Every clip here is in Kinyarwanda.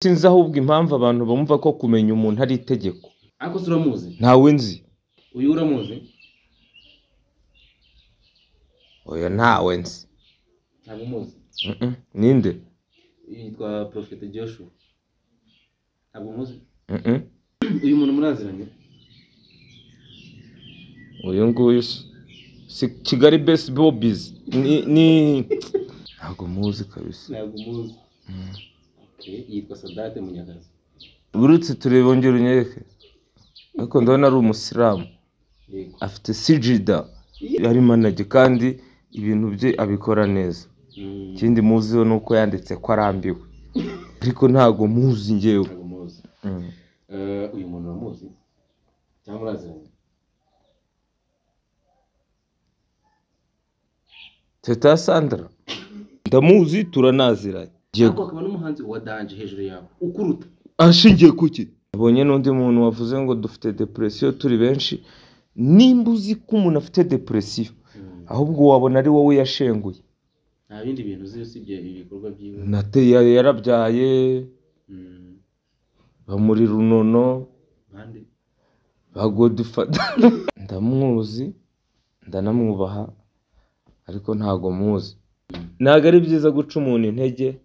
Sinzi ahubwo impamvu abantu bumva ko kumenya umuntu ari itegeko. Ariko suramuzi? Ntawe nzi. Uyu uramuzi? Oya ntawe nzi. Ntabwo umuzi? Ninde? Yitwa Prophet Joshua. Ntabwo umuzi? Uyu muntu muraziranye? Uyu nguyu si Kigali Best Bobbies. Ni ntabwo muzi kabisa. Ntabwo umuzi. Yitwa Sadate Munyakazi. Urutse tureba ongera unyereke. Ariko ndabona ari umusilamu. Afite sijida. Yari manager kandi ibintu bye abikora neza. Ikindi muziho nuko yanditse ko arambiwe. Ariko ntago muzi ngewe. Ntago muzi. Uyu muntu uramuzi? Cyangwa uraziranye? Teta Sandra. Ndamuzi turanaziranye. Ariko akaba n'umuhanzi wa danje hejuru yawe. Ukuruta. Ashingiye kuki? Abonye n'undi muntu wavuze ngo dufite depression turi benshi. Nimba uzi ko umuntu afite depression, ahubwo wabona ari wowe yashenguye. Nta bindi bintu uzi usibye ibikorwa byiwe. Nateye yarabyaye. Bamuri Runono. Bande? Bagodifata. Ndamuzi. Ndanamwubaha. Ariko ntago muzi. Ntago ari byiza guca umuntu intege.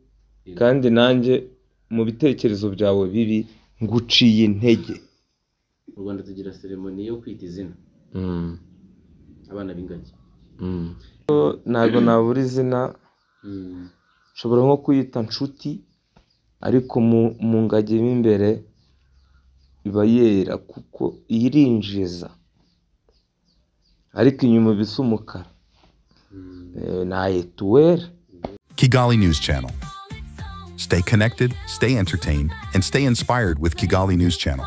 Kandi nanjye mu bitekerezo byawe bibi nguciye intege. Mu Rwanda tugira ceremony yo kwita izina. Abana b'ingagi. Ntago nabura izina. Nshobora nko kuyita nshuti ariko mu ngagi imbere iba yera kuko irinjiza. Ariko inyuma bisa umukara. Nayetuwera. Kigali News Channel. Stay connected, stay entertained, and stay inspired with Kigali News Channel.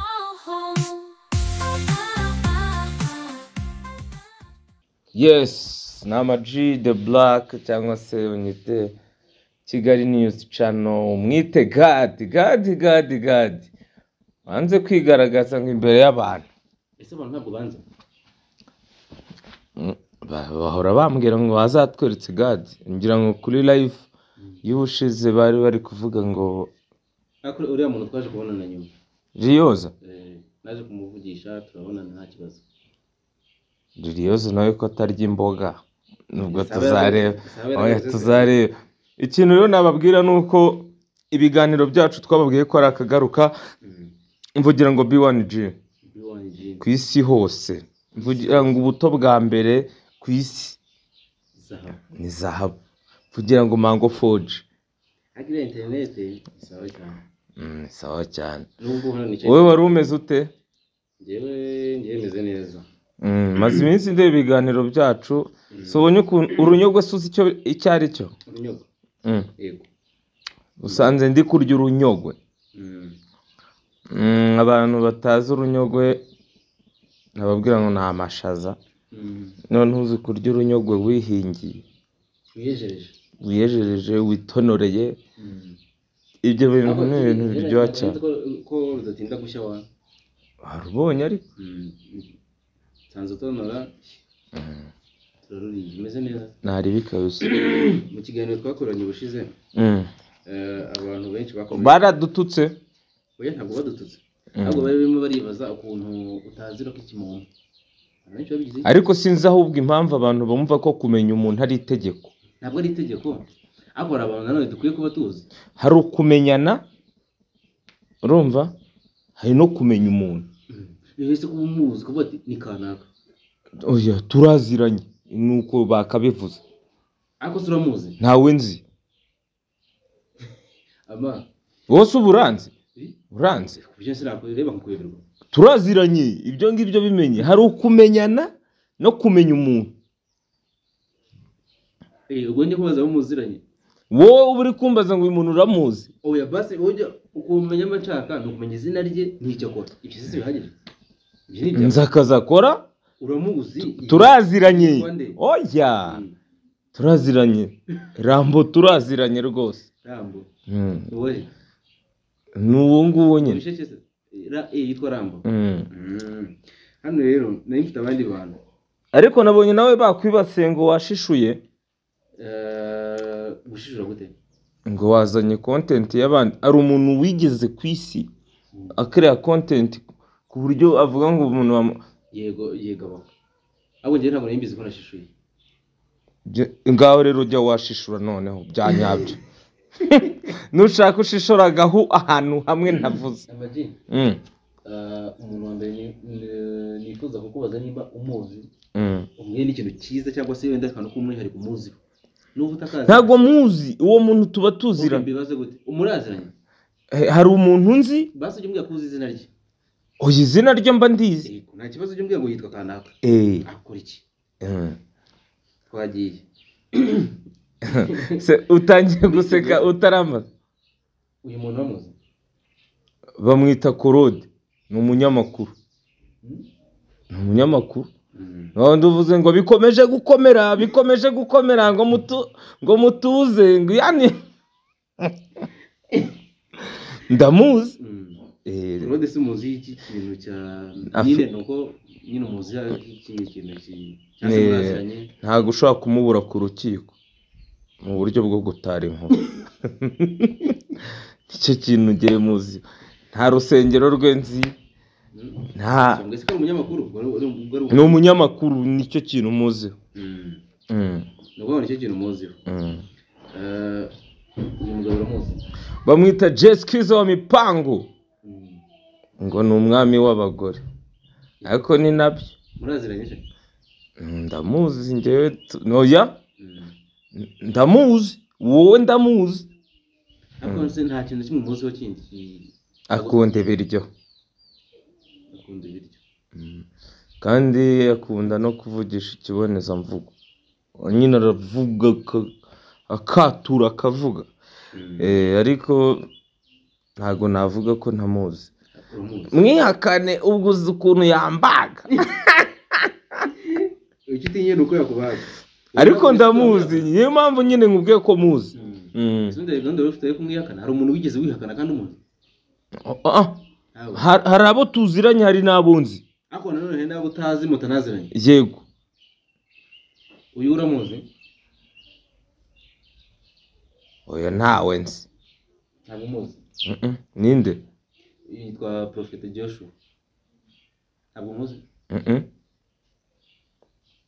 Yes, Nama G The Black cyangwa se unyite Kigali News Channel. Mwite God. Wanze kwigaragaza ngo imbere y'abantu. Ese abantu ntabwo banze? Bahora bambwira ngo bazatweretse God. Ngira ngo kuri live y'ubushize bari kuvuga ngo akore uriya muntu twaje kubonana nyuma. Riyoza. Naje kumuvugisha turabonana nta kibazo. Riyoza nawe ko atarya imboga. Nubwo tuzareba. Ikintu rero nababwira nuko ibiganiro byacu twababwiye ko ari akagaruka. Mvugira ngo B1G. Ku isi hose. Mvugira ngo ubuto bwa mbere ku isi ni zahabu. Mvugira ngo Mango 4G. Agira internet sawa cyane. Sawa cyane. Wowe wari umeze ute? Ngiye meze neza. Maze iminsi ndeba ibiganiro byacu. Sobonye urunyogwe suzi icyo ari cyo. Urunyogwe. Yego. Usanze ndi kurya urunyogwe. Abantu batazi urunyogwe nababwira ngo nta mashaza. None uzi kurya urunyogwe wihingiye. Wiyejereje witonoreye. Ibyo bintu ni ibintu biryoha cyane. Ko rudatinda gushya wa. Warubonye ariko. Sanzo tonora. Turaruriye meze neza. Nari bikabise. Mu kiganiro twakoranye ubushize. Abantu benshi bakomeye. Baradututse. Oya ntabwo badututse. Ntabwo barimo baribaza ukuntu utazira ko ikimuntu. Ariko sinzi ahubwo impamvu abantu bumva ko kumenya umuntu ari itegeko. Ntabwo ari itegeko. Akora abantu nanone dukwiye kuba tuzi. Hari ukumenyana. Urumva? Hari no kumenya umuntu. Bihise kuba umuzi kuba ni kanaka. Oya turaziranye nuko bakabivuze. Ariko suramuzi? Ntawe nzi. Ama wose uburanzi? Uranze? Kubyo sinakureba nkukuyoberwa. Turaziranye ibyo ngibyo bimenye. Hari ukumenyana no kumenya umuntu. Ubwo ndi kubaza umuziranye. Wowe uri kumbaza ngo uyu muntu uramuzi? Oya basi ujya ukumenya amacaka no kumenya izina rye n'icyo akora. Ibyo sisi bihagije. Nzakaza akora? Uramuzi? Turaziranye. Oya. Turaziranye. Rambo turaziranye rwose. Rambo. Wowe. Nuwo nguwo nyine. Yitwa Rambo. Hano rero nari mfite abandi bantu. Ariko nabonye nawe bakwibatse ngo washishuye. Gushishura gute? ngo wazanye content y'abandi. Ari umuntu wigeze ku isi akrea content ku buryo avuga ngo umuntu yego abo abo ngiye ntabwo nimbizi ko nashishuye. Ngaho rero ujya washishura noneho bya nyabyo. Nushaka ushishoragaho ahantu hamwe ntavuze. Umuntu wa mbere nifuza kukubaza niba umuzi umwe n'ikintu cyiza cyangwa se wenda akantu k'umwihariko umuzi. Ntago muzi uwo muntu tuba tuzira. Mbibaze gute umuraziranye? Hari umuntu nzi basi ujye mbwira kuzi izina rye. Oya izina rye mba ndizi. Nta kibazo ujye mbwira ngo yitwa kanaka. Akora iki? Twagiye. Utangiye guseka utaramaze. Uyu muntu bamuzi? Bamwita Korode. Ni umunyamakuru. Ni umunyamakuru. Nduvuze ngo bikomeje gukomera ngo mutuze ngo yani ndamuzi. Korode si muzi iki kintu cya nyine nuko nyine umuzi iki kintu cyase. Ntago ushobora kumubura ku rukiko mu buryo bwo gutara inkuru. Nicyo kintu ngiye muzi. Nta rusengero rwe nzi. Ni umunyamakuru nicyo kintu muzi. Nicyo kintu muzi. Uyu mugabo uramuzi? Bamwita Jess Kiza wa Mipango. Ngo ni umwami w'abagore. Ariko ni nabyo. Muraziranye? Ndamuzi njyewe noya. Ndamuzi. Wowe ndamuzi. Ariko se nta kintu kimwe muzi kindi. Akunda ibiryo. Kandi akunda no kuvugisha ikibonezamvugo. Nyine aravuga akatura akavuga. Ariko ntago navuga ko ntamuzi. Mwihakane ubwo uzi ukuntu yambaga. Ukitinye nuko yakubaga. Ariko ndamuzi niyo mpamvu nyine nkubwiye ko muzi. Sunde gando rufite kumwihakana. Hari umuntu wigeze wihakana kandi umuntu? Hari abo tuziranye hari n'abunzi. Ako nanone nabo utazi mutanaziranye. Yego. Uyu uramuzi? Oya ntawe nzi. Ntabwo muzi? Ninde? Yitwa Prophet Joshua. Ntabwo muzi?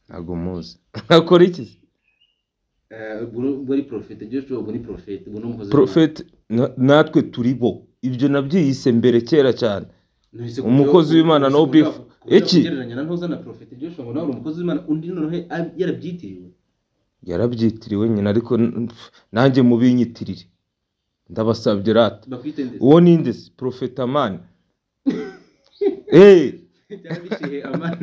Ntabwo muzi. Akora iki? Buri Prophet Joshua ubwo ni Prophet ubwo n'umukozi. Prophet natwe turi bo. Ibyo nabyiyise mbere kera cyane. Umukozi w'Imana no beef. Iki? Gereranya ntuza na Prophet Joshua ngo nawe umukozi w'Imana undi noneho yarabyitiriwe. Yarabyitiriwe nyine ariko nanjye mubinyitirire. Ndabasabye rata. Bakwitendeze. Uwo ninde se? Prophet Amani. Cyabishihe Amani.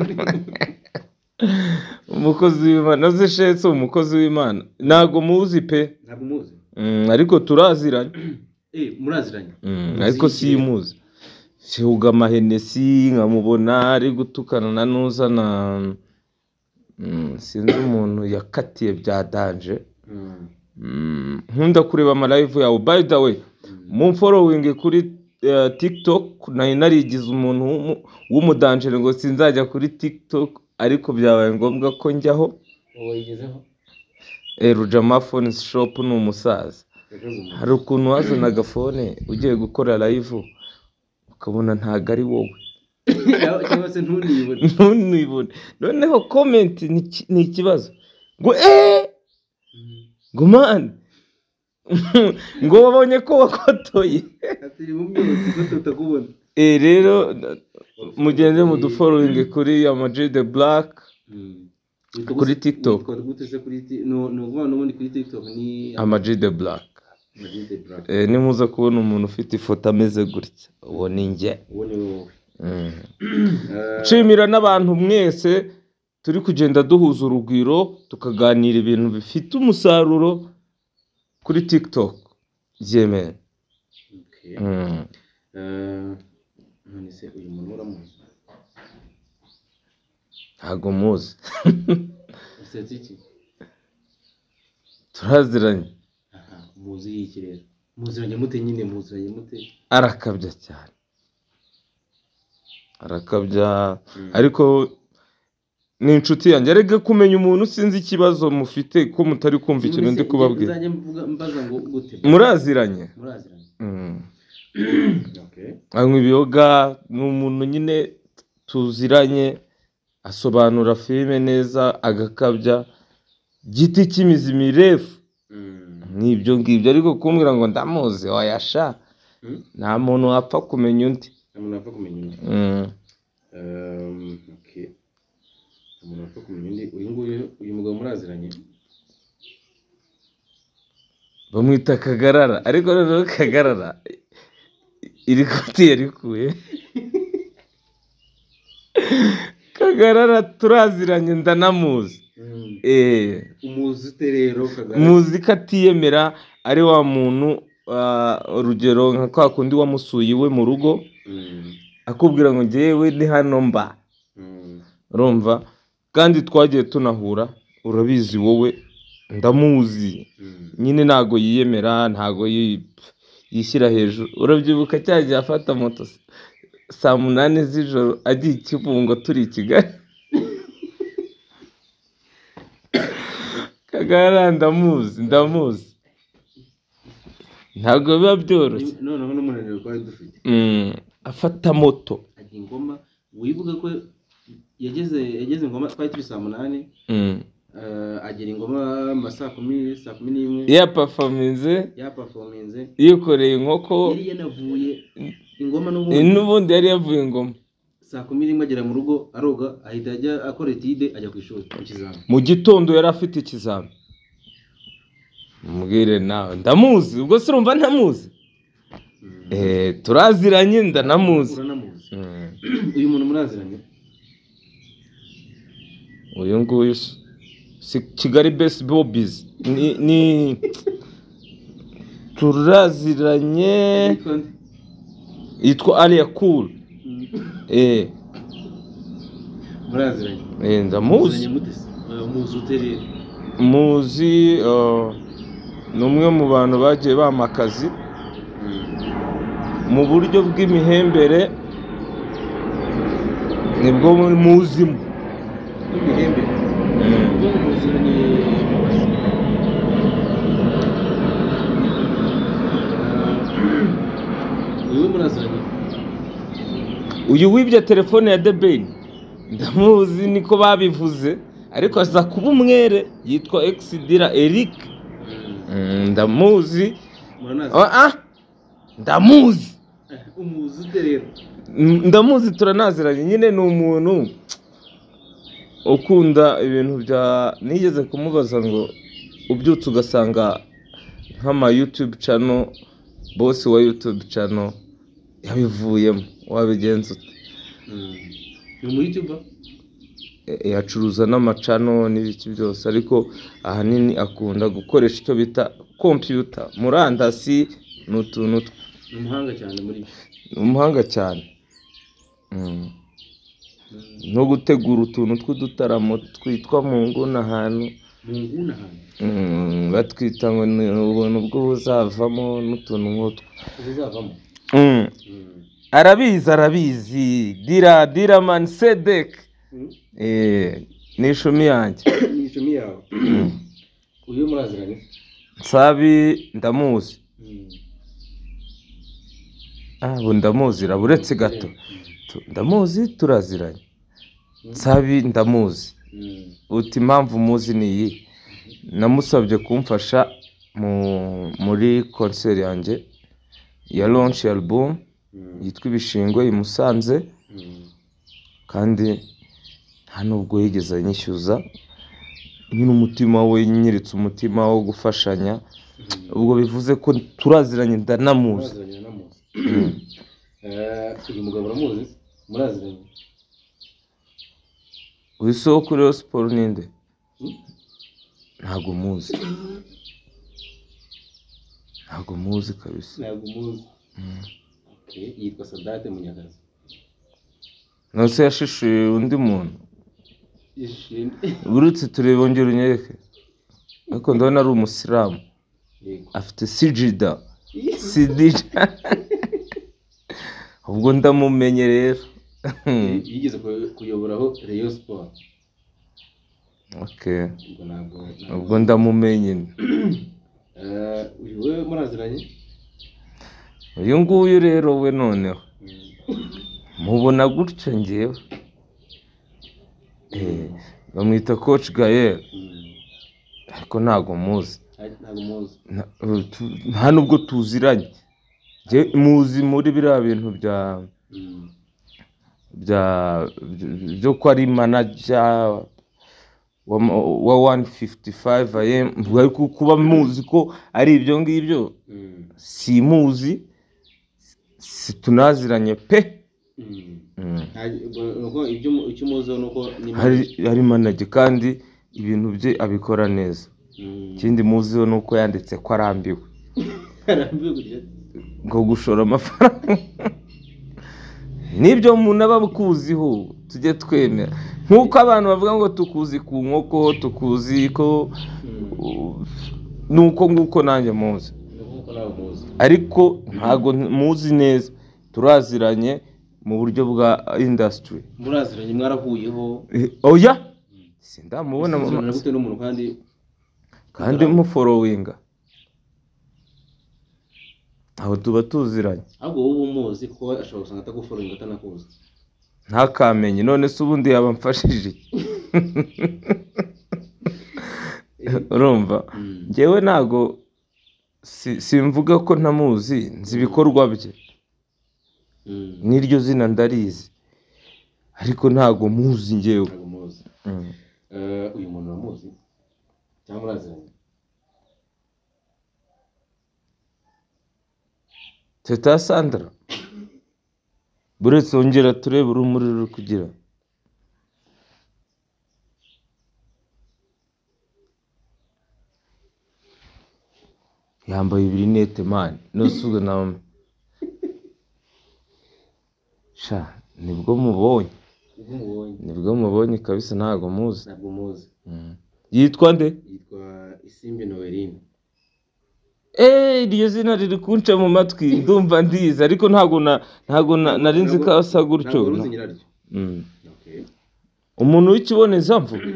Umukozi w'Imana zishetse umukozi w'Imana. Ntago muzi pe. Ntabwo muzi. Ariko turaziranye. Muraziranye. Ariko si muzi. Shuga Mahenesi nkamubona ari gutukana na nuza na sinzi umuntu yakatiye bya danje. Nkunda kureba ama live yawe. By the way, mu following kuri TikTok narigize umuntu w'umudanjere ngo sinzajya kuri TikTok ariko byabaye ngombwa ko njyaho. Wayigezeho? Rujama Phone Shop ni umusaza. Hari ukuntu wazanaga phone ugiye gukora live ukabona ntago ari wowe. Cyangwa se ntunibone. Noneho comment ni ikibazo. Ngo ngo man ngo wabonye ko wakotoye. Atiri mu myotsi ko tutakubona. Rero mugenze mu dufollowing kuri Amaji the Black kuri TikTok. N'ubundi kuri TikTok ni Amaji the Black. Nimuza kubona umuntu ufite ifoto ameze gutya uwo ni njye. Nshimira n'abantu mwese turi kugenda duhuza urugwiro tukaganira ibintu bifite umusaruro kuri TikTok. Yemen. None se uyu muntu uramuzi? Ntago muzi. Usetse iki? Turaziranye. Muzi iki rero? Muziranye mute nyine muziranye mute? Arakabya cyane. Arakabya ariko ni inshuti yanjye arega kumenya umuntu sinzi ikibazo mufite ko mutari kumva ikintu ndi kubabwira. Nzajya mbaza ngo gute Muraziranye? Okay. Anywa ibiyoga, ni umuntu nyine tuziranye, asobanura filime neza, agakabya, giti cy'imizi mirefu. Nibyo ngibyo, ariko kumbwira ngo ndamuzi wayasha, nta muntu wapfa kumenya undi. Okay. Umuntu wapfa kumenya undi. Uyu mugabo muraziranye? Bamwita Kagarara, ariko noneho Kagarara iri koti yarikuye. Kagarara turaziranye, ndanamuzi. Umuzi ute rero Kagarara? Muzi ko atiyemera, ari wa muntu urugero nka kwa kundi wamusuye iwe mu rugo, akubwira ngo njyewe ni hano mba. Urumva? Kandi twagiye tunahura, urabizi wowe, ndamuzi. Nyine ntago yiyemera, ntago yishyira hejuru. Urabyibuka cyagiye afata moto saa 8 z'ijoro agiye i Kibungo turi i Kigali. Kagarara ndamuzi. Ntabwo biba byoroshye. Noneho n'umunaniro twari dufite. Afata moto. Ajya Ngoma, wibuka ko yageze Ngoma twari turi saa 8. Agera Ngoma saa 10 yaperforminze yikoreye inkoko. Yari yanavuye Ngoma n'ubundi yari yavuye Ngoma. Saa 11 agera mu rugo aroga, ahita ajya akora etide, ajya ku ishuri ku kizami. Mu gitondo yari afite ikizami. Mubwire nawe ndamuzi, ubwo se urumva ntamuzi? Turaziranye, ndanamuzi. Uyu muntu muraziranye? Uyu nguyu si Kigali Best Bobbies ni turaziranye, yitwa Alia Cool. Muraziranye? Ndamuzi. Muzi utere? Muzi ni umwe mu bantu bagiye bamakazi mu buryo bw'imihembere, nibwo muzimo. Imihembere? Muziranye uyu muraziranye? Uyu wibye telefone ya The Ben ndamuzi, niko babivuze, ariko aza kuba umwere, yitwa Exdira Eric. Ndamuzi. Ndamuzi. Umuzi ute rero? Ndamuzi, turanaziranye. Nyine ni umuntu ukunda ibintu bya, nigeze kumubaza ngo ubyutse ugasanga nk'ama YouTube channel, boss wa YouTube channel yabivuyemo, wabigenza ute? Ni mu YouTuber? Yacuruza n'amacano n'ibiki byose, ariko ahanini akunda gukoresha icyo bita computer, murandasi, n'utuntu. Umuhanga cyane muri byo. Umuhanga cyane. No gutegura utuntu tw'udutaramo twitwa mu nguna ahantu. Batwita ngo ni ubuntu bwo buzavamo n'utuntu nk'utwo. Buzavamo? Arabizi. Dira man Sedek. Ni ishumi yanjye. Ni ishumi yawe. Uyu muraziranye? Nsabi ndamuzi. Ndamuzi, uretse gato. Ndamuzi, turaziranye. Nsabi ndamuzi. Uti impamvu muzi ni iyi, namusabye kumfasha muri concert yanjye ya launch album yitwa Ibishingwe i Musanze, kandi nta nubwo yigeze anyishyuza. Nyine umutima we, nyiritse umutima wo gufashanya, ubwo bivuze ko turaziranye, ndanamuzi. Uyu mugabo uramuzi? Muraziranye? Wiso kuri Rayon Sport ninde? Ntago muzi. Ntago muzi kabisa. Ntago muzi. Okay, yitwa Sadate Munyakazi. Nose yashishuye undi muntu. Urutse turebe ongera unyereke. Ariko ndabona ari umusilamu. Afite sijida. Ubwo ndamumenye rero. Yigeze kuyoboraho Rayon Sport. Okay. ubwo ntabwo Ubwo ndamumenye. uyu we muraziranye Uyu nguyu rero we noneho. Mubona gutyo ngewe. Bamwita Coach Gael. Ariko ntago muzi. ntabwo muzi Nta nubwo tuziranye. Muzi muri biriya bintu byo ko ari manager wa 155 AM, ariko kuba muzi ko ari ibyo ngibyo simuzi, situnaziranye pe. nuko icyo muzi nuko hari manager kandi ibintu bye abikora neza. Ikindi muziho nuko yanditse ko arambiwe ngo gushora amafaranga. Nibyo umuntu aba bukuziho tujye twemera, nkuko abantu bavuga ngo tukuzi ku nkoko, tukuzi ko nuko nguko nanjye muzi, ariko ntago muzi neza. Turaziranye mu buryo bwa industry. muraziranye mwarahuyeho? Oya sindamubona gute n'umuntu kandi mu followinga aho tuba tuziranye. ahubwo wowe umuzi ko ashobora gusanga atagufollowinga atanakuzi. Ntakamenye, none se ubundi yaba mfashije urumva. Njyewe ntago simvuga ko ntamuzi, nzi ibikorwa bye, n'iryo zina ndarizi, ariko ntago muzi njyewe. ntabwo muzi. uyu muntu uramuzi cyangwa muraziranye? Teta Sandra, buretse ongera turebe urumuri ruri kugira. Yambaye ibirinete man, nosuga nawe. Sha, nibwo mubonye kabisa, ntago muzi. ntabwo muzi. Yitwa nde? yitwa Isimbi Noeline. Iryo zina riri kunca mu matwi, ndumva ndizi, ariko ntago nari nzi ko asa gutyo. ntabwo uruzi nyiraryo? Okay. Umuntu w'ikiboneza mvuga.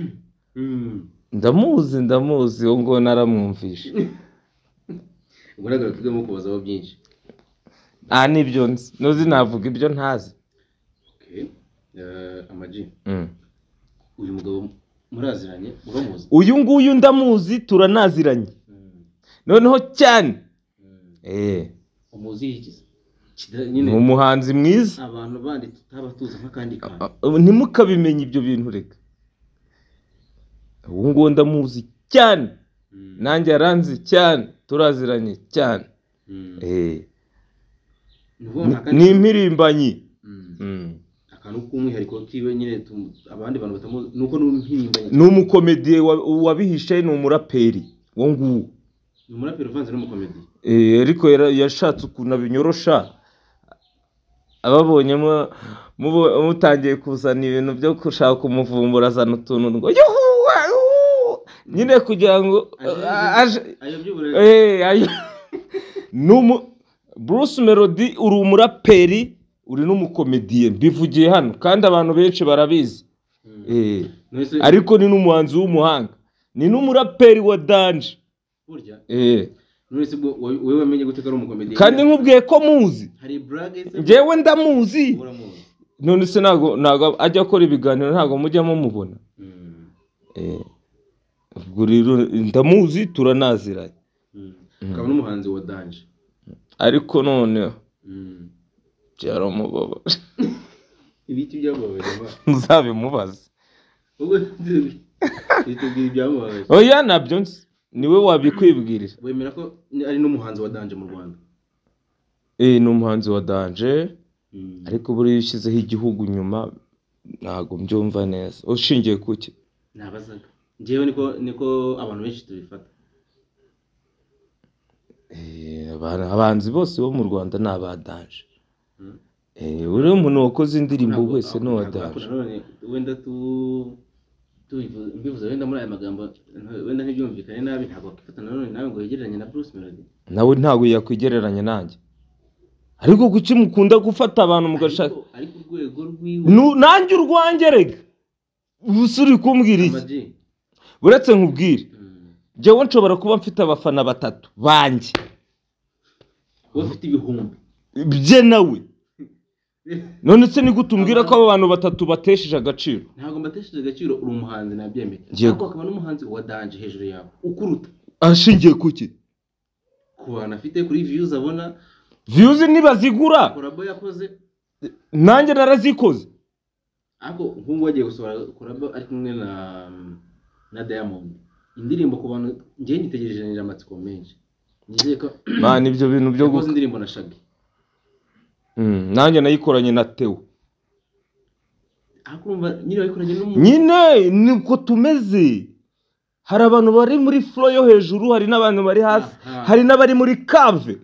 Ndamuzi ngo naramwumvisha. ugaragara twigamo kubazaho byinshi. Nibyo nzi, nozi navuga ibyo ntazi. Okay. Amaji. Uyu mugabo muraziranye, uramuzi? Uyu nguyu ndamuzi, turanaziranye. Noneho cyane. umuzi yikiza Ni umuhanzi mwiza. abantu bandi tutaba tuzi nk'akandi kantu. Ntimukabimenye ibyo bintu reka. Ubu ngubu ndamuzi cyane. Nanjye aranzi cyane, turaziranye cyane. Ni impirimbanyi. akantu k'umwihariko kiwe nyine abandi bantu batamuzi nuko n'impirimbanyi. Ni umukomediye wabihishe, ni umuraperi wo nguwo. Ni umuraperi uvanze n'umukomedi. Ariko yashatse ukuntu abinyorosha. Ababonye mutangiye kuzana ibintu byo gushaka kumuvumbura, azana utuntu ngo nyine kugira ngo Bruce Melody uri umuraperi, uri n'umukomediye, mbivugiye hano kandi abantu benshi barabizi. Ariko ni n'umuhanzi w'umuhanga, ni n'umuraperi wa danje burya. Nurese bwo wewe wamenye gute ko ari umukomedi? Kandi nkubwiye ko muzi. Hari braggers. Njyewe ndamuzi. None se nago ajya akora ibiganiro ntago mujyamo mubona. Ubwo rero ndamuzi, turanaziranye. Akaba n'umuhanzi wa danje. Ariko none byaramubabaje. Ibiti byamubabaje ma. Muzabimubaze. Ubwo bitubwira ibyamubabaje. Oya nabyo niwe wabikwibwirira. Wemera ko ari n'umuhanzi wa danje mu Rwanda? Ni umuhanzi wa danje, ariko buri yishyizeho igihugu nyuma ntago mbyumva neza. Ushingiye kuki? Nabazaga. Njyewe niko abantu benshi tubifata. Abahanzi bose bo mu Rwanda ni abadanje. Uri umuntu wakoze indirimbo wese ni uwadanje. Wenda mbivuze wenda muri aya magambo wenda ntibyumvikane nabi, ntabwo wakifata nanone nawe ngo yegereranye na Bruce Melody. Nawe ntabwo yakwigereranya nanjye. Ariko kuki mukunda gufata abantu mugashaka? Ariko urwego rwiwe nanjye urwanjye rega. Usuri kumbwira iki? uretse nkubwire njyewe nshobora kuba mfite abafana batatu banjye ufite ibihumbi bye nawe none se ni gute umbwira ko abo bantu batatu batesheje agaciro? ntabwo mbatesheje agaciro, uri umuhanzi nabyemeye, ariko akaba n'umuhanzi wa danje hejuru yawe ukuruta. Ashingiye kuki? Ku bantu afite, kuri views abona, views nibazigura korabo yakoze, nanjye narazikoze. ariko nk'ubu wagiye gusohora korabo ari kumwe na Diamond, indirimbo ku bantu njye nyitegereje amatsiko menshi, nizeye ko ibyo bintu byo gukoza indirimbo na Shaggy. nanjye nayikoranye na Theo. Akumva nyine wayikoranye n'umuntu, nyine niko tumeze. Hari abantu bari muri flow yo hejuru, hari n'abantu bari hasi, hari n'abari muri cave.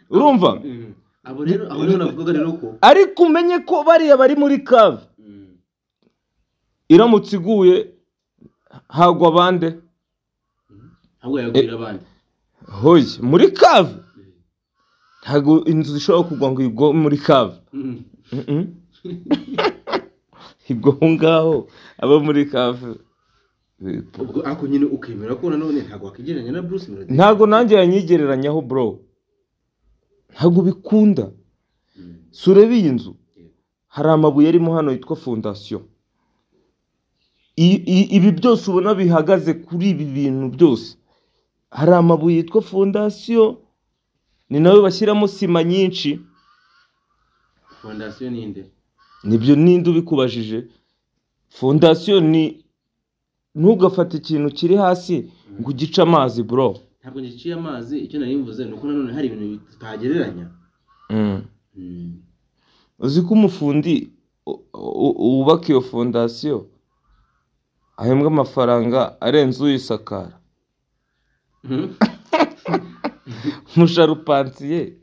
Urumva? Abo rero navuga rero ko ariko umenye ko bariya bari muri cave iramutse iguye hagwa bande? Ahubwo yagwira abandi. Hoye muri cave ntago inzu zishobora kugwa ngo igwe muri cave. Igwa ngaho aba muri cave. Ubwo ako nyine ukemera ko nanone ntago wakigereranya na Bruce Melody. Ntago nanjye yanyigereranyaho bro, ntago bikunda. Surebe iyi nzu, hari amabuye arimo hano yitwa fondation. Ibi byose ubona bihagaze kuri ibi bintu byose, hari amabuye yitwa fondation, ni nawe bashyiramo sima nyinshi. Fondation ninde? Nibyo ninde ubikubajije? Fondation ni ntugafate ikintu kiri hasi ngo ugice amazi bro. Ntabwo ngiciye amazi, icyo nari mvuze nuko nanone hari ibintu bitagereranya. Uzi ko umufundi ubaka iyo fondation ahembwa amafaranga arenze uyisakara. Musharupansiye.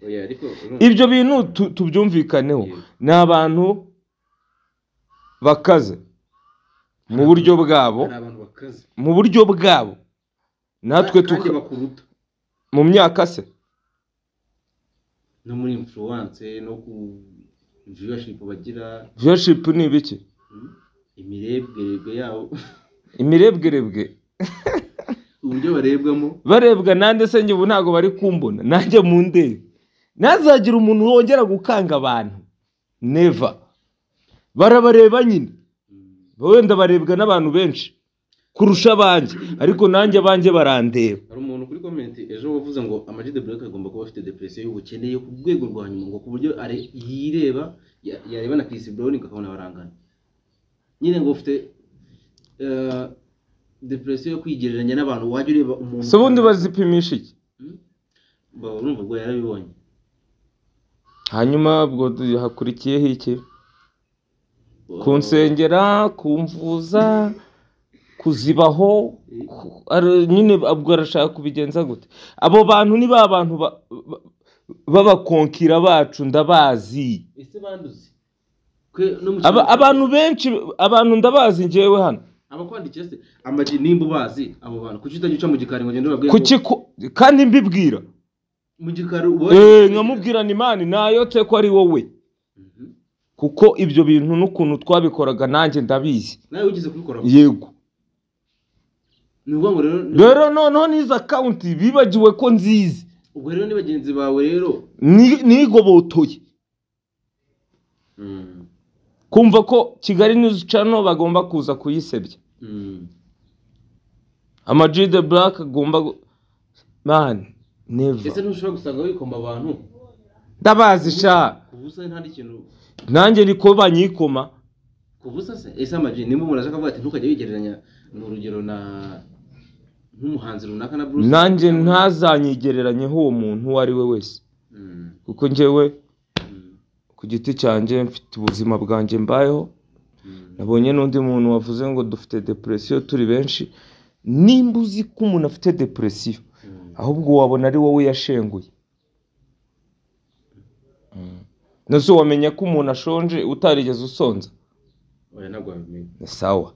Ibyo bintu tubyumvikaneho. Ni abantu bakaze mu buryo bwabo, mu buryo bwabo natwe bakuruta mu myaka se, no muri influence, no ku viewership bagira. Viewership ni ibiki? Imirebwerebwe yawo. Imirebwerebwe uburyo barebwamo, barebwa nande se? Njye ubu ntago bari kumbona, nanjye mu ndebe nazagira umuntu wongera gukanga abantu, never. Barabareba nyine, wenda barebwa n'abantu benshi kurusha abanjye, ariko nanjye abanjye barandeba. Hari umuntu kuri comment ejo wavuze ngo Ama G The Black agomba kuba afite depression y'ubukene yo ku rwego rwa nyuma, ngo ku buryo yireba yareba na Chris Brown akabona barangana. Nyine ngo ufite depression yo kwigereranya n'abantu, wajya ureba umuntu se bundi bazipimisha iki? Urumva ngo yarabibonye. Hanyuma ubwo hakurikiyeho iki? Kunsengera, kumvuza, kuzibaho, nyine ubwo arashaka kubigenza gute? Abo bantu ni ba bantu babakonkira bacu, ndabazi. Ese banduzi abantu benshi, abantu ndabazi njyewe hano. Abakwandikiye se Ama G nimba bazi abo bantu, kuki utagica mu gikari ngo ngende babwiye kuki kandi mbibwira mu gikari nkamubwira ni Imana nayotse ko ari wowe. Kuko ibyo bintu n'ukuntu twabikoraga nanjye ndabizi. Nawe ugize kubikora? Yego. Nubwo rero noneho niza account bibagiwe ko nzizi. Ubwo rero ni bagenzi bawe rero nigobotoye. Kumva ko Kigali News Channel bagomba kuza kuyisebya. Ama G The Black agomba man never. Ese ntushobora gusanga wikomba abantu? Ndabazi sha. Kubusa nta kintu. Nanjye niko banyikoma. Kubusa se ese Ama G nimba umuntu ashaka kuvuga ati ntukajye wigereranya n'urugero na nk'umuhanzi runaka na Bruce. Nanjye ntazanyigereranyeho uwo muntu uwo ari we wese. Kuko njyewe ku giti cyanjye mfite ubuzima bwanjye mbayeho. Nabonye n'undi muntu wavuze ngo dufite depression turi benshi. Nimba uzi ko umuntu afite depression, ahubwo wabona ari wowe yashenguye. Nazo wamenya ko umuntu ashonje utarigeze usonza. Oya ntabwo wabimenya. Sawa.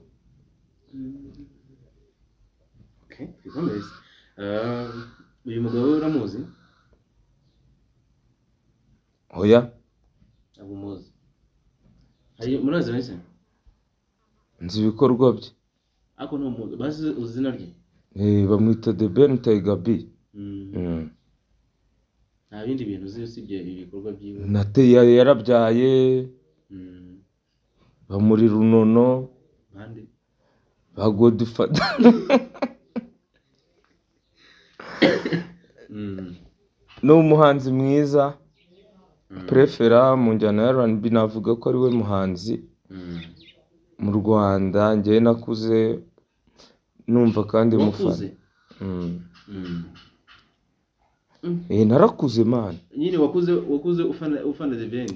Okay, bikomeze. Uyu mugabo uramuzi? Oya. Abo muzi. Hari murazi wese? Nzi ibikorwa bye. ako no bazi uzina rye bamwita The Ben Tiger B. nta bindi bintu uzi usibye ibikorwa byiwe Nateye yarabyaye bamuri Runono bande ba Godfather ni umuhanzi mwiza prefera mu njyana ya R&B navuga ko ari we muhanzi mu Rwanda njyewe nakuze numva kandi mufana narakuze man nyine wakuze ufana The Ben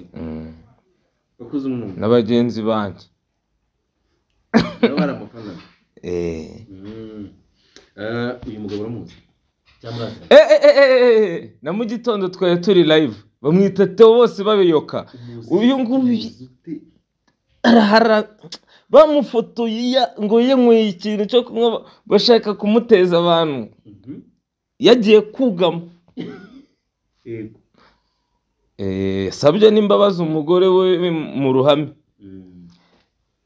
wakuze umuntu n'abagenzi banjye baramufana uyu mugabo uramuzi cyangwa na mu gitondo twari turi live bamwita Theo bose babiyoka uyu nguyu arahara bamufotoye ngo yanyweye ikintu cyo kunywa bashaka kumuteza abantu yagiye kugama sabye n'imbabazi umugore we mu ruhame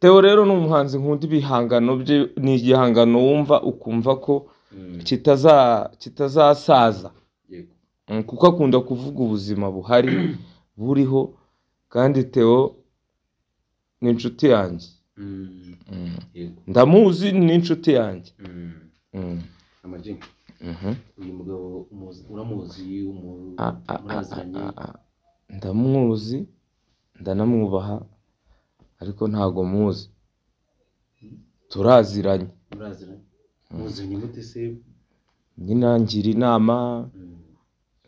Theo rero ni umuhanzi nkunda ibihangano bye ni igihangano wumva ukumva ko kitazasaza kuko akunda kuvuga ubuzima buhari buriho kandi Theo ni inshuti yanjye ndamuzi ni inshuti yanjye Amag uyu mugabo uramuzi ndamuzi ndanamwubaha ariko ntago muzi turaziranye muzanye gute se nyina ngira inama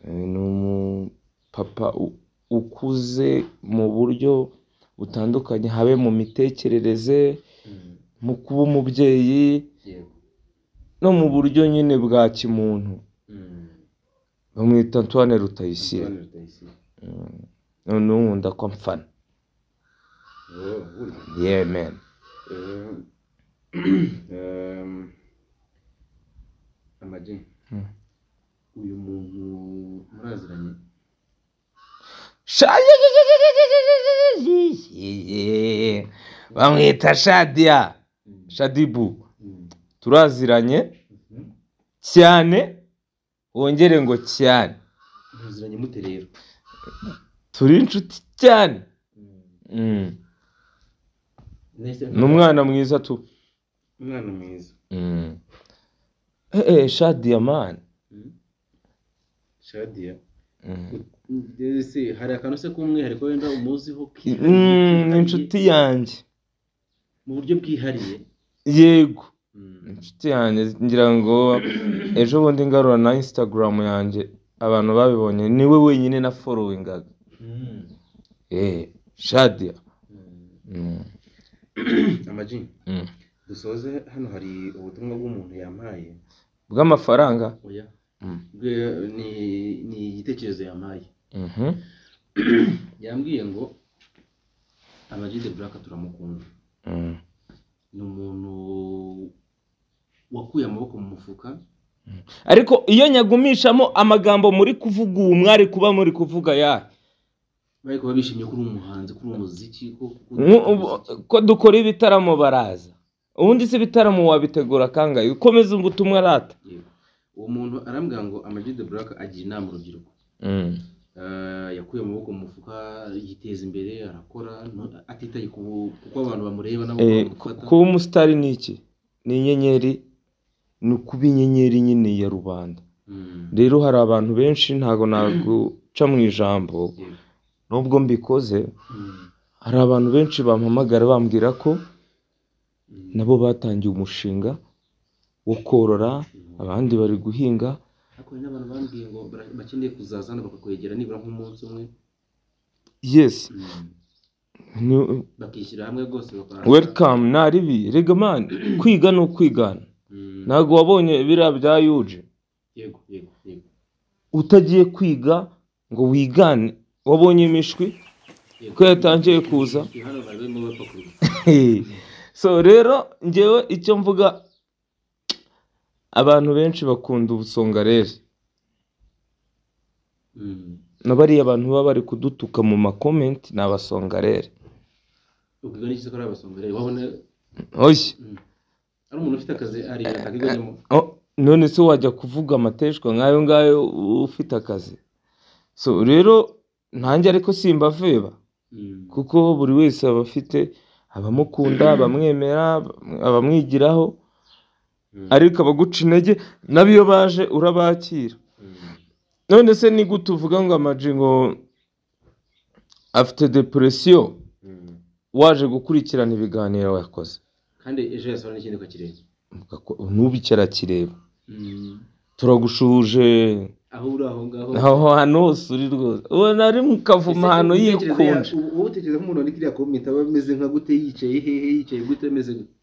ni umupapa ukuze mu buryo butandukanye habe mu mitekerereze mu kuba umubyeyi no mu buryo nyine bwa kimuntu bamwita Antoine Rutayisire none nkunda ko mfana yeah man Amag uyu muntu muraziranye bamwita Shadibu turaziranye cyane wongere ngo cyane muziranye mute rero turi inshuti cyane ni umwana mwiza tu umwana mwiza Shadia man Shadia hari akantu se k'umwihariko wenda umuziho ni inshuti yanjye mu buryo bwihariye yego inshuti yanjye ngira ngo ejo bundi ngarura na Instagram yanjye abantu babibonye niwe wenyine na followingaga Shadia Amag dusoze hano hari ubutumwa bw'umuntu yampaye bw'amafaranga oya ni igitekerezo yampaye yambwiye ngo Amag the Black turamukunda ni umuntu wakuye amaboko mu mufuka ariko iyo nyagumishamo amagambo muri kuvuga uwo mwari kuba muri kuvuga bari kuba bishimye kuri umuhanzi kuri umuziki ko dukora ibitaramo baraza ubundi se ibitaramo wabitegura kangahe ukomeza ubutumwa arata uwo muntu arambwira ngo Amag the Black agira inama urubyiruko yakuye amaboko mu mufuka yiteza imbere arakora atitaye kuko abantu bamureba nabo bamufata kuba umusitari ni iki ni inyenyeri ni ukuba inyenyeri nyine ya rubanda rero hari abantu benshi ntago naguca mu ijambo nubwo mbikoze hari abantu benshi bampamagara bambwira ko nabo batangiye umushinga wo korora abandi bari guhinga ariko n'abantu bambwiye ngo bakeneye kuzazana bakakwegera nibura nk'umunsi umwe yes bakishyira hamwe rwose welcome naribi rega man kwiga no kwigana ntago wabonye biriya bya yuje yego utagiye kwiga ngo wigane wabonye imishwi ko yatangiye kuza so rero ngewe icyo mvuga abantu benshi bakunda ubusongarere nabariya abantu baba bari kudutuka mu makomenti ni abasongarere ubwo n'iki ko ari abasongarere wabona oya ari umuntu ufite akazi ari atakigonyemo. None se wajya kuvuga amateshwa nk'ayo ngayo ufite akazi? So rero ntanjye ariko simbaveba kuko buri wese aba afite abamukunda, abamwemera, abamwigiraho, ariko abaguca intege nabo iyo baje urabakira. None se ni gute uvuga ngo Ama G ngo afite depression waje gukurikirana ibiganiro yakoze, kandi ejo yasohora n'ikindi ukakireba? Ntubikera kireba. Turagushuje aho uri aho ngaho, aho hano hose uri rwose ubona ari mu kavumo hano yikunje. Wowe utekereza nk'umuntu wandika iriya comment aba ameze nka gute, yicaye hehe, yicaye gute, ameze gute?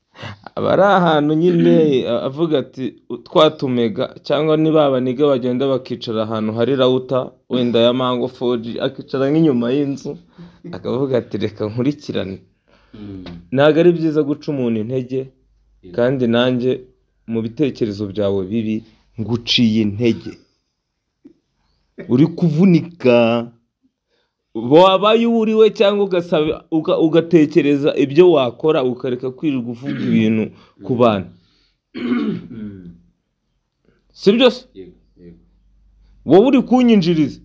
Aba ari ahantu nyine avuga ati twatumega, cyangwa ni babaniga bagenda bakicara ahantu hari router wenda ya Mango 4G, akicara nk'inyuma y'inzu akavuga ati reka nkurikirane. Ntabwo ari byiza guca umuntu intege, kandi nanjye mu bitekerezo byawe bibi nguciye intege, uri kuvunika, wabaye uriwe cyangwa ugasaba ugatekereza ibyo wakora ukareka kwirirwa uvuga ibintu ku bantu, si byo se? Wowe uri kunyinjiriza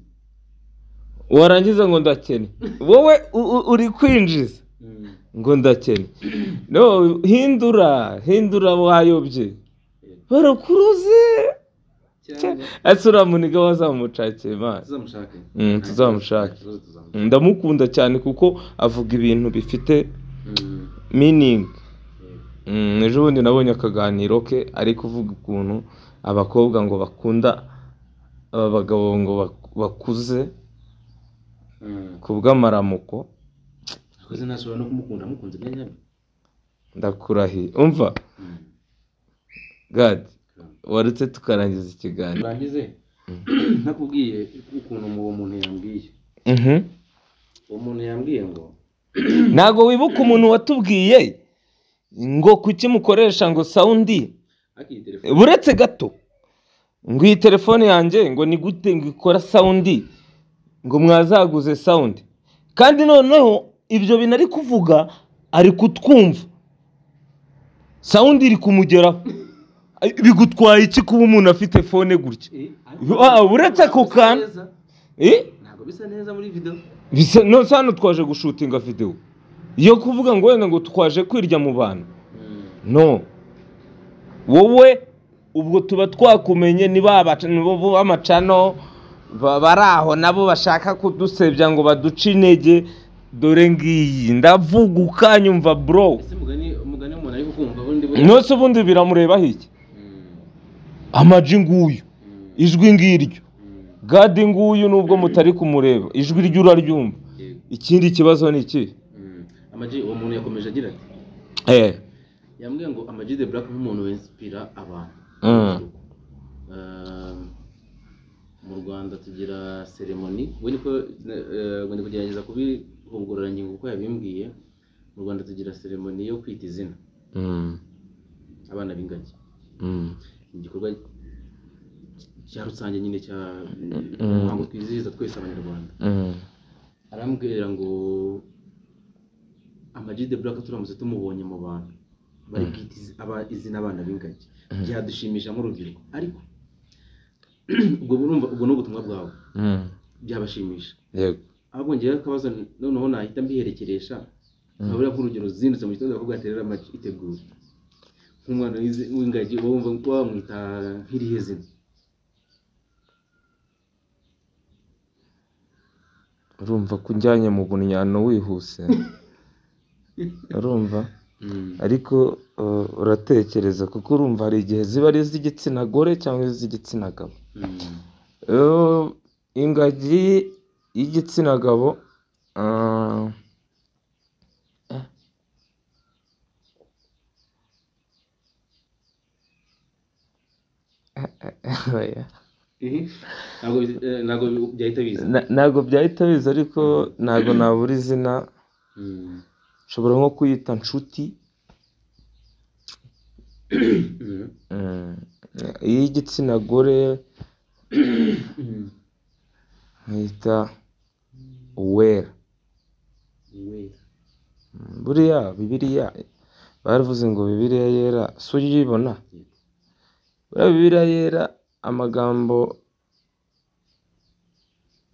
warangiza ngo ndakene, wowe uri kwinjiza ngo ndakene. No, hindura wayobye, barakuroze ese uramuniga wazamucakiye man. Tuzamushake. Ndamukunda cyane kuko avuga ibintu bifite meaning. Ejo bundi nabonye akaganiro ke ari kuvuga ukuntu abakobwa ngo bakunda abagabo ngo bakuze kubw'amaramuko. Akoze ntashobora no kumukunda, mukunze neza. Ndakurahiye umva God, waretse tukarangiza ikiganiro. Urangize ntakubwiye ukuntu uwo muntu yambwiye. Uwo muntu yambwiye ngo ntago wibuka umuntu watubwiye ngo kuki mukoresha ngo soundi, buretse gato ngo iyi telefone yanjye ngo ni gute ngo ikora soundi, ngo mwazaguze soundi, kandi noneho ibyo bintu ari kuvuga ari kutwumva, soundi iri kumugeraho. Bigutwaye iki kuba umuntu afite phone gutya? Buretse ku kana ntabwo bisa neza muri video. Bisa no sano twaje gushutinga video yo kuvuga ngo wenda ngo twaje kwirya mu bantu. No, wowe ubwo tuba twakumenye niba amacano baraho nabo bashaka kudusebya ngo baduce intege. Dore ngiyi ndavuga ukanyumva bro. Ese mugani umuntu ari kukumva bundi nose bundi biramureba hiki? Ama G nguyu, ijwi ngiryo, God nguyu nubwo mutari kumureba, ijwi ryo uraryumva. Ikindi kibazo ni iki? Ama G uwo muntu yakomeje agira ati yambwiye ngo Ama G the Black nk'umuntu winspira abantu. Mu Rwanda tugira ceremony, we niko ngo kugerageza kubihuguranya kuko yabimbwiye. Mu Rwanda tugira ceremony yo kwita izina abana b'ingagi. Igikorwa cya rusange nyine cya ntabwo twizihiza twese abanyarwanda. Arambwira ngo Ama G the Black turamutse tumubonye mu bantu bari kwita izina abana b'ingagi byadushimisha nk'urubyiruko, ariko ubwo n'ubutumwa bwawe byabashimisha. Yego. Ahubwo ngiye akabazo noneho nahita mbiherekeresha nkabura nk'urugero zindutse mu gitondo bakubwira ati rero Ama G itegura nk'umwana w'ingagi wumva ko wamwita nk'irihe zina? Urumva kunjyanye mu bunyano wihuse urumva? Ariko uratekereza kuko urumva hari igihe ziba ari iz'igitsina gore cyangwa iz'igitsina gabo. Ingagi y'igitsina gabo ntabwo byahita biza, ariko ntabwo nabura izina. Nshobora nko kuyita Nshuti. Iy'igitsina gore nkayita Uwera. Buriya Bibiliya baravuze ngo Bibiliya yera si uyibona buriya Bibiliya yera amagambo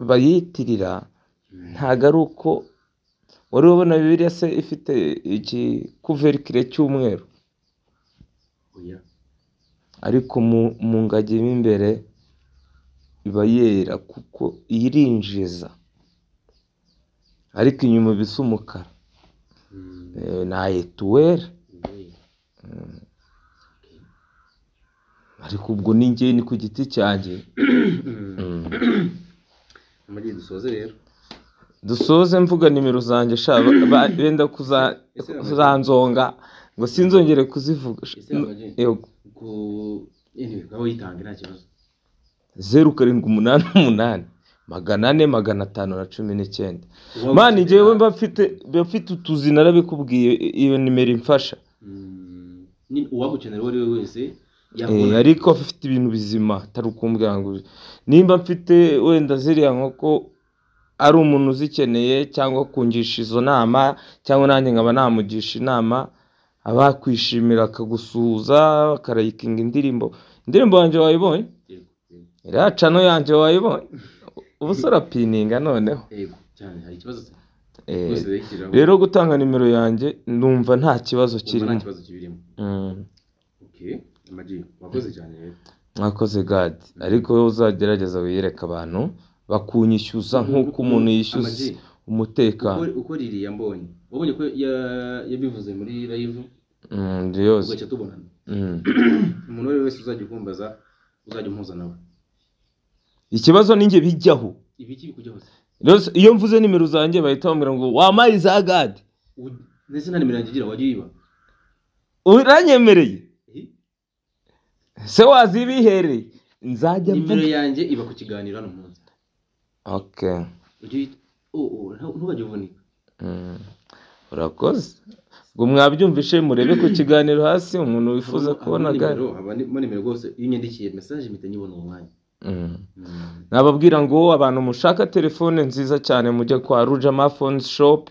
bayitirira ntago ari uko wari ubona Bibiliya se ifite iki kuverikire cy'umweru oya ariko mu ngagi imbere iba yera kuko irinjiza ariko inyuma bisa umukara na etuwera ariko ubwo ni njye ni ku giti cyanjye Amagi dusoze rero dusoze mvuga nimero zanjye sha benda kuzanzonga ngo sinzongere kuzivuga yego aho yitanga nta kibazo 0788 400 519 mani njyewe bafite utuzi narabikubwiye iyo nimero imfasha uwagukenera uwo ari we wese ariko afite ibintu bizima atari ukumbwira ngo nimba mfite wenda ziriya nkoko ari umuntu uzikeneye cyangwa kungisha izo nama cyangwa nanjye nkaba namugisha inama abakwishimira akagusuhuza akarayikinga indirimbo yanjye wayibonye iriya cano yanjye wayibonye ubu surapininga noneho yego cyane hari ikibazo rero gutanga nimero yanjye ndumva nta kibazo kirimo Amagi wakoze cyane rero mwakoze God ariko uzagerageza wiyereka abantu bakunyishyuza nk'uko umuntu yishyuza umutekano uko ririya mbonye wabonye ko yabivuze muri live ndiyoze ugaca tubonana umuntu wese uzajya ukumbaza uzajya umpuza nawe ikibazo ninjye bijyaho ibiki bikujyaho rero iyo mvuze nimero zanjye bahita bambwira ngo wamaye za God ndetse na nimero yanjye gira wagiye iba uranyemereye se wazibihereye nzajya nimero yanjye iba ku kiganiro hano munsi okay ntugajye uvunika urakoze ngo mwabyumvishe murebe ku kiganiro hasi umuntu wifuza kubona God nimero rwose iyo unyandikiye message mpita nyibona uwo mwanya nababwira ngo abantu mushaka telefone nziza cyane mujye kwa Rujama Phones Shop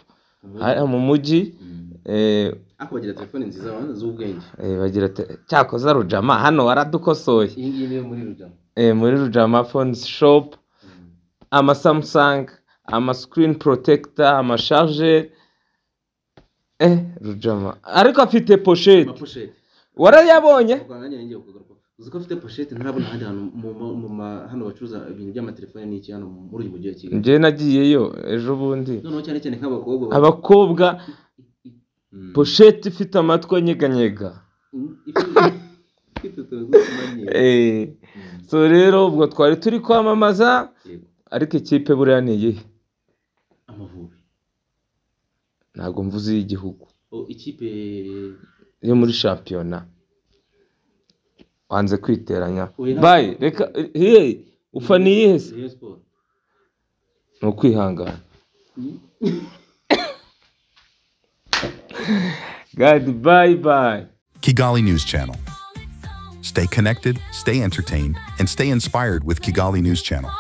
mu mujyi bagira telefone nziza z'ubwenge bagira cyakoza Rujama hano waradukosoye iyi ngiyi niyo muri Rujama muri Rujama Phones Shop ama Samsung ama screen protector ama charger Rujama ariko afite pochette warayabonye uziko afite pochette ntarabona handi hano bacuruza ibintu by'amatelefone n'iki hano muri uyu mujyi wa Kigali nje nagiyeyo ejo bundi noneho cyane cyane abakobwa pochette ifite amatwi anyeganyega so rero ubwo twari turi kwamamaza ariko ikipe buriya ni iyihe Amavubi ntabwo mvuze y'igihugu ikipe yo muri shampiyona wanze kwiteranya bye reka ufaniye se no kwihangana God bye Kigali News Channel. Stay connected, stay entertained, and stay inspired with Kigali News Channel.